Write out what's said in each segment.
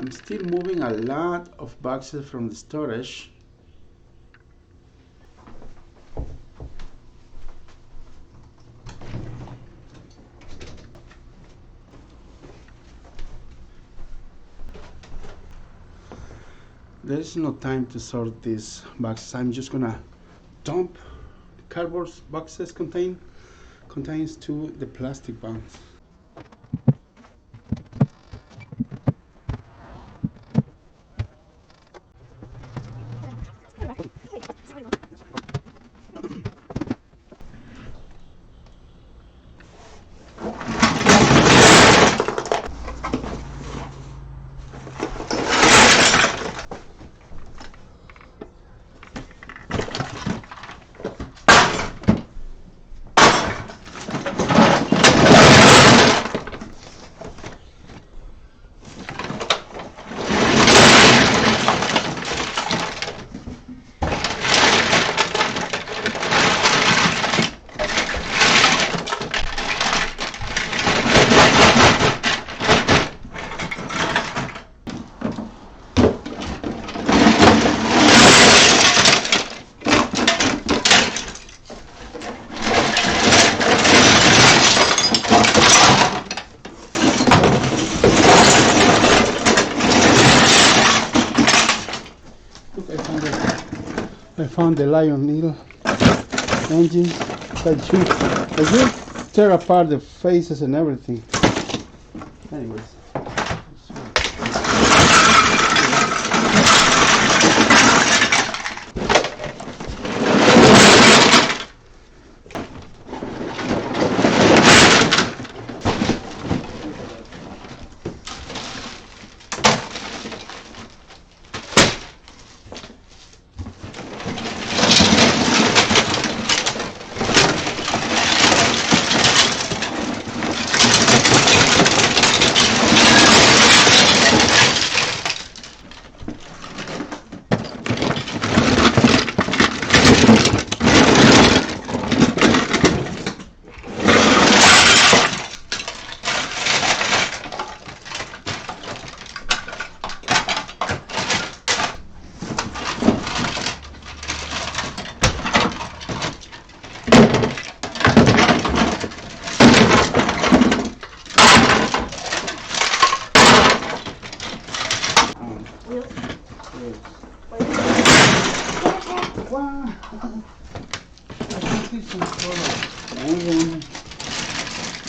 I'm still moving a lot of boxes from the storage. There is no time to sort these boxes. I'm just gonna dump cardboard boxes contains to the plastic ones. I found the Lionel engine that you tear apart the faces and everything. Anyways.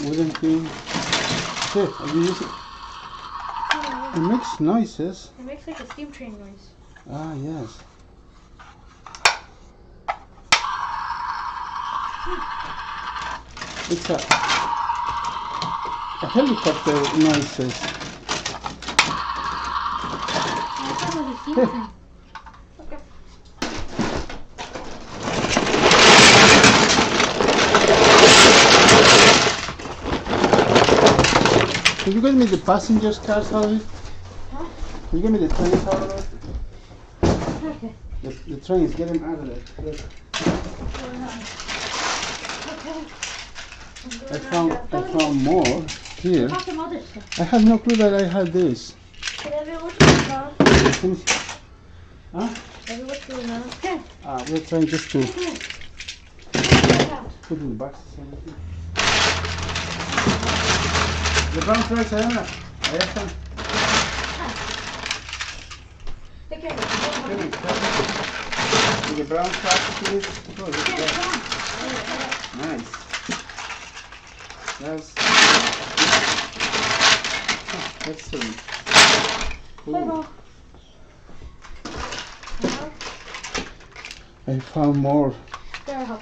Wooden thing. Here, have you used it? It makes noises. It makes like a steam train noise. Ah, yes. It's a helicopter noises. It sounds like a steam Here. train. Okay. Can you get me the passengers cars out of it? Huh? Can you get me the trains out of it? Okay. The trains, get them out of it. Look. Okay. I found more here. Got some other stuff. I had no clue that I had this. Can I be what's going on? Let me see. Huh? Maybe what's going on? Okay. We're trying just to Okay. put in the boxes and everything. The brown tracks, ahí están. Take care. The brown tracks, please. Oh, look at that. Nice. That's cool. I found more. There, I'll help.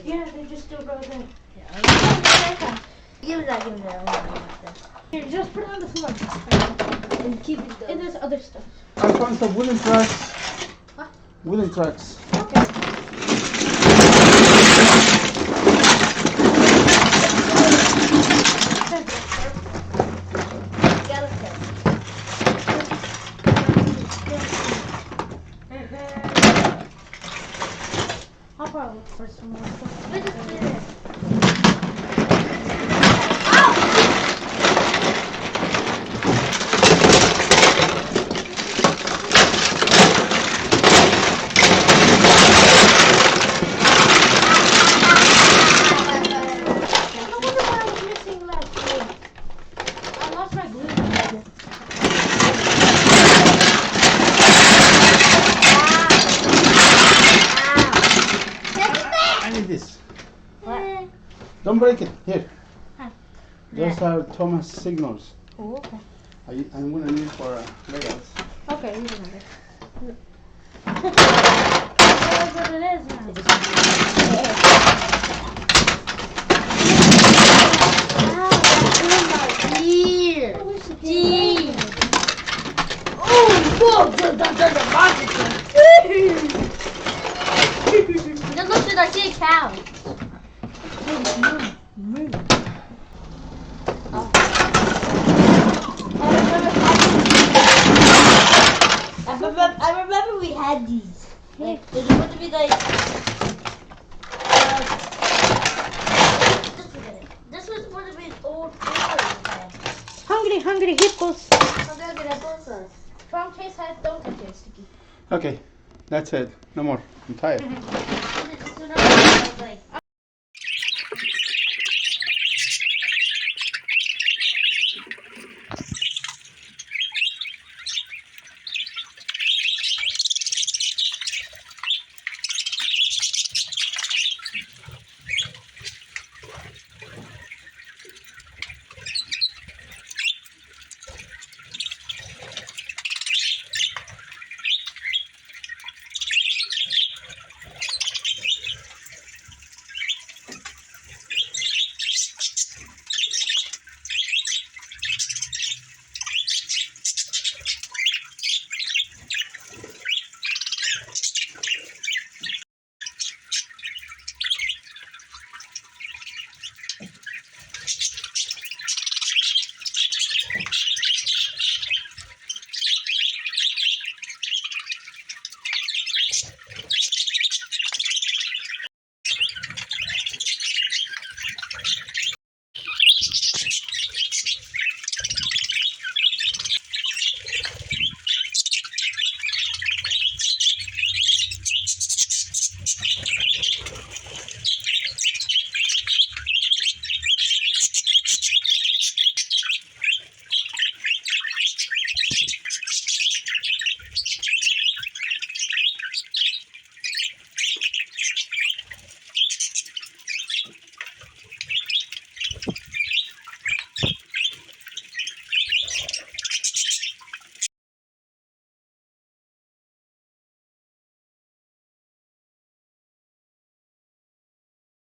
Yeah, they just still go there. Give that. Here, just put it on the floor. And keep it there. And there's other stuff. I found some wooden tracks. Huh? Wooden tracks. Okay. I'll probably look for some more stuff. Wait a minute. break it. Here. Huh. Those are Thomas signals. Oh, okay. I'm gonna need for legals. Okay, you can have it. That's what it is now. Ow, that's in my ear. Gee. Oh, It looks like I see a cow. I remember we had these. Like, they're supposed to be like. This was supposed to be an old paper. Hungry hippos. I'm gonna get a process. From Chase has don't touch it, sticky. Okay, that's it. No more. I'm tired.